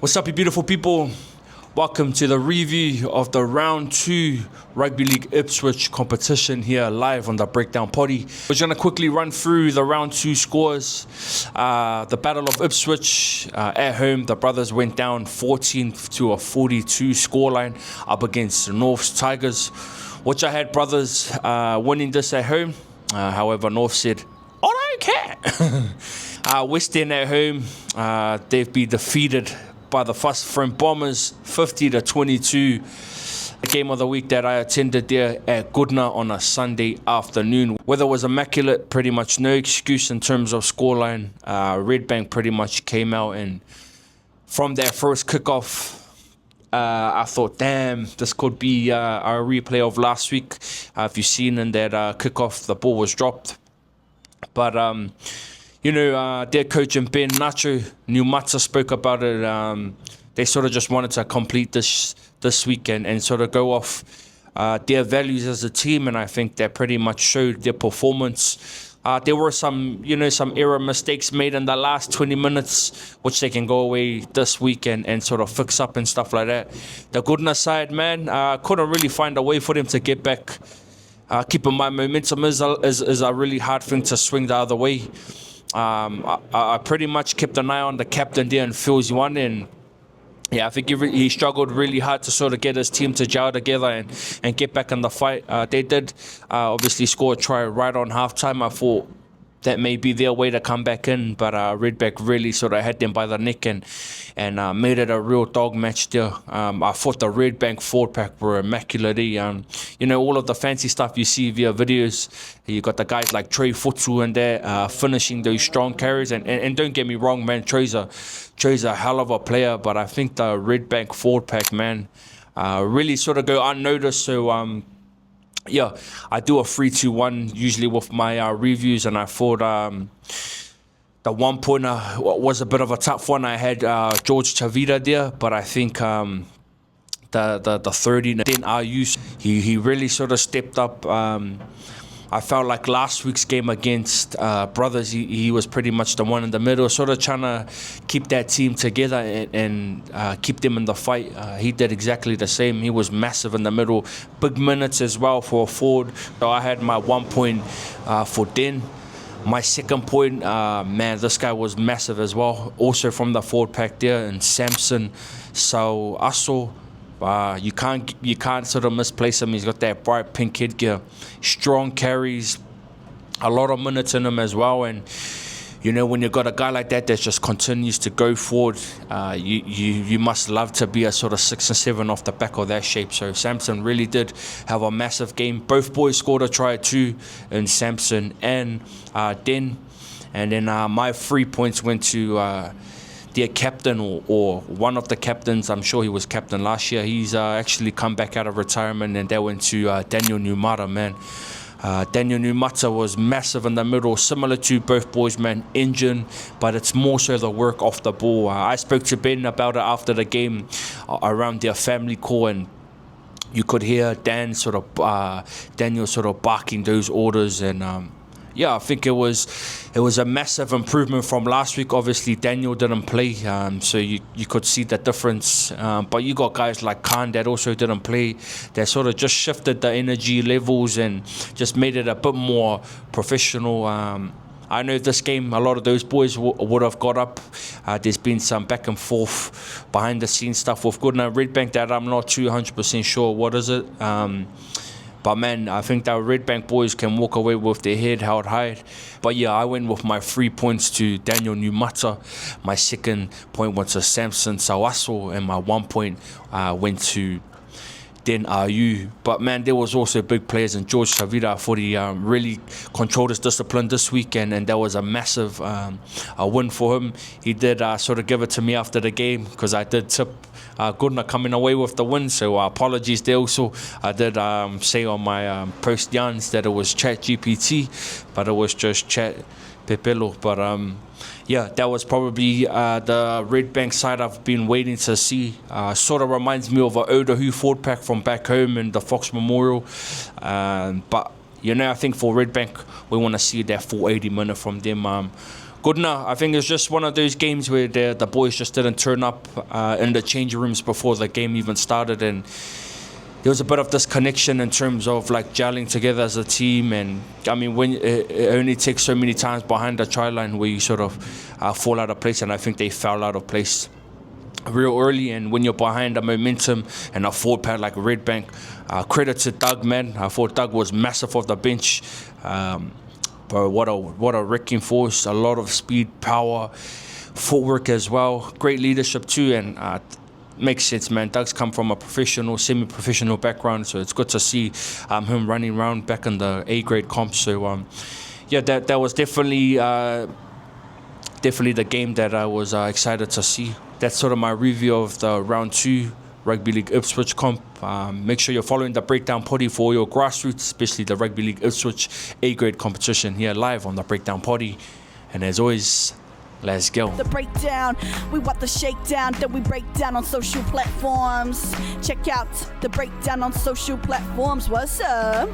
What's up, you beautiful people? Welcome to the review of the Round 2 Rugby League Ipswich competition here live on the Breakdown Potty. We're going to quickly run through the Round 2 scores. The Battle of Ipswich at home, the Brothers went down 14 to a 42 scoreline up against the North's Tigers, which I had Brothers winning this at home. However, North said, I don't care. West End at home, they've been defeated by the Fuss Front Bombers 50 to 22. The game of the week that I attended there at Goodna on a Sunday afternoon. Weather was immaculate, pretty much no excuse in terms of scoreline. Redbank pretty much came out, and from their first kickoff, I thought, damn, this could be a replay of last week. If you've seen in that kickoff, the ball was dropped. But their coach and Ben Nacho Numata spoke about it. They sort of just wanted to complete this week and sort of go off their values as a team, and I think they pretty much showed their performance. There were some error mistakes made in the last 20 minutes, which they can go away this week and sort of fix up and stuff like that. The Goodna side, man, couldn't really find a way for them to get back. Keeping my momentum is a really hard thing to swing the other way. I pretty much kept an eye on the captain there in Phil's one, and I think he struggled really hard to sort of get his team to gel together and get back in the fight. They did obviously score a try right on halftime. I thought that may be their way to come back in, but Redback really sort of had them by the neck and made it a real dog match there. I thought the Redbank forward pack were immaculate. All of the fancy stuff you see via videos, you got the guys like Trey Futsu and there finishing those strong carries. And don't get me wrong, man, Trey's a hell of a player, but I think the Redbank forward pack, man, really sort of go unnoticed. So, I do a 3-2-1 usually with my reviews, and I thought the 1 pointer was a bit of a tough one. I had George Chavita there, but I think the 30 then Ayus, he really sort of stepped up. I felt like last week's game against Brothers, he was pretty much the one in the middle, sort of trying to keep that team together and keep them in the fight. He did exactly the same. He was massive in the middle. Big minutes as well for a forward. So I had my 1 point for Den. My second point, man, this guy was massive as well. Also from the forward pack there, and Samson. So Aso, you can't sort of misplace him. He's got that bright pink headgear, strong carries, a lot of minutes in him as well. And when you've got a guy like that just continues to go forward, you must love to be a sort of 6 and 7 off the back of that shape. So Samson really did have a massive game. Both boys scored a try too, in Samson and Den. And then my 3 points went to their captain or one of the captains. I'm sure he was captain last year. He's actually come back out of retirement, and that went to Daniel Numata, man. Daniel Numata was massive in the middle, similar to both boys, man, engine, but it's more so the work off the ball. I spoke to Ben about it after the game around their family call, and you could hear Daniel sort of barking those orders, and I think it was a massive improvement from last week. Obviously, Daniel didn't play, so you could see the difference. But you got guys like Khan that also didn't play. That sort of just shifted the energy levels and just made it a bit more professional. I know this game, a lot of those boys would have got up. There's been some back and forth behind the scenes stuff with Goodna Redbank that I'm not 200% sure what is it. But man, I think that Redbank boys can walk away with their head held high. But I went with my 3 points to Daniel Numata. My second point went to Samson Sawaso, and my 1 point went to Den Ayu. But man, there was also big players in George Chavita. I thought he really controlled his discipline this week, and that was a massive a win for him. He did sort of give it to me after the game, because I did tip Goodna coming away with the win, so apologies there also. I did say on my post yarns that it was Chat GPT, but it was just Chat Pepelo. But that was probably the Redbank side I've been waiting to see. Sort of reminds me of an Odahu forward pack from back home in the Fox Memorial. But I think for Redbank, we want to see that full 80 minute from them. Good now. I think it's just one of those games where the boys just didn't turn up in the changing rooms before the game even started, and there was a bit of disconnection in terms of like gelling together as a team. And I mean, when it only takes so many times behind the try line where you sort of fall out of place, and I think they fell out of place real early. And when you're behind a momentum and a forward pack like Redbank, credit to Doug, man. I thought Doug was massive off the bench. But what a wrecking force, a lot of speed, power, footwork as well, great leadership too, and makes sense, man. Doug's come from a professional, semi-professional background, so it's good to see him running around back in the A-grade comp. So yeah, that was definitely the game that I was excited to see. That's sort of my review of the round 2 Rugby League Ipswich comp. Make sure you're following the Breakdown Potty for all your grassroots, especially the Rugby League Ipswich A-grade competition here live on the Breakdown Potty. And as always, let's go. The breakdown, we want the shakedown that we break down on social platforms. Check out the breakdown on social platforms. What's up?